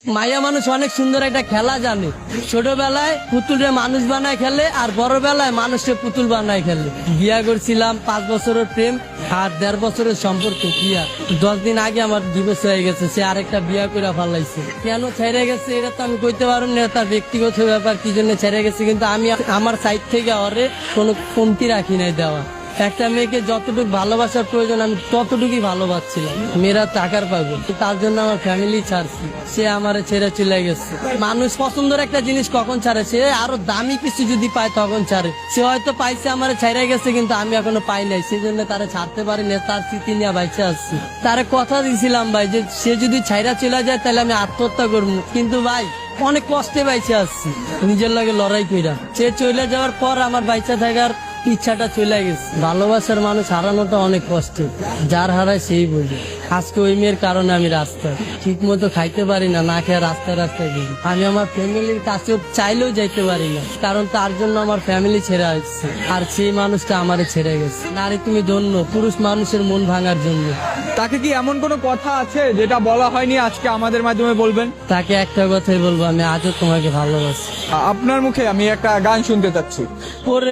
মাইয়া মানুষ অনেক সুন্দর একটা খেলা জানে। ছোটবেলায় পুতুলরে মানুষ বানায় খেলে, আর বড় বেলায় মানুষকে পুতুল বানায় খেলে। বিয়া করছিলাম 5 বছরের প্রেম আর 1.5 বছরের সম্পর্ক। বিয়া 10 দিন আগে আমার ডিভোর্স হয়ে গেছে, সে আরেকটা বিয়া করে ফেলাইছে। কেন ছেড়ে গেছে এটা তো আমি কইতে পারবো না, তার ব্যক্তিগত ব্যাপার, কি জন্য ছেড়ে গেছে। কিন্তু আমি আমার সাইড থেকে ওরে কোনো কমতি রাখি নাই দেওয়া। একটা মেয়েকে যতটুকু ভালোবাসার প্রয়োজন আমি ততটুকুই ভালোবাসছিলাম। মেয়েরা টাকার পাবে, তার জন্য আমার ফ্যামিলি ছাড়ছি, সে আমার ছেড়ে চলে গেছে। মানুষ পছন্দের একটা জিনিস কখন ছাড়ে, সে আরো দামি কিছু যদি পায় তখন ছাড়ে। সে হয়তো পাইছে আমার ছেড়ে গেছে, কিন্তু আমি এখনো পাই নাই, সেজন্য তারা ছাড়তে পারি না। তার স্মৃতি নিয়ে বাইচে আসছি। তারে কথা দিয়েছিলাম ভাই যে সে যদি ছাইরা চলে যায় তাহলে আমি আত্মহত্যা করবো, কিন্তু ভাই অনেক কষ্টে বাইচে আসছি নিজের লাগে লড়াই কইরা। সে চলে যাওয়ার পর আমার বাইচা থাকার ইচ্ছাটা চলে গেছে। ভালোবাসার মানুষ হারানোটা অনেক কষ্ট, যার হারায় সেই বোঝে। আজকে ওই মেয়ের কারণে আমি রাস্তায় ঠিক মতো খাইতে পারি না, না খেয়ে রাস্তায় রাস্তায় গেছি। আমি আমার ফ্যামিলির কাছেও চাইলেও যাইতে পারি না, কারণ তার জন্য আমার ফ্যামিলি ছেড়ে আসছে, আর সেই মানুষটা আমারে ছেড়ে গেছে। নারী তুমি ধন্য, পুরুষ মানুষের মন ভাঙার জন্য। তাকে কি এমন কোনো কথা আছে যেটা বলা হয়নি, আজকে আমাদের মাধ্যমে বলবেন? তাকে একটা কথাই বলবো, আমি আজও তোমাকে ভালোবাসি। আপনার মুখে আমি একটা গান শুনতে চাচ্ছি। পরে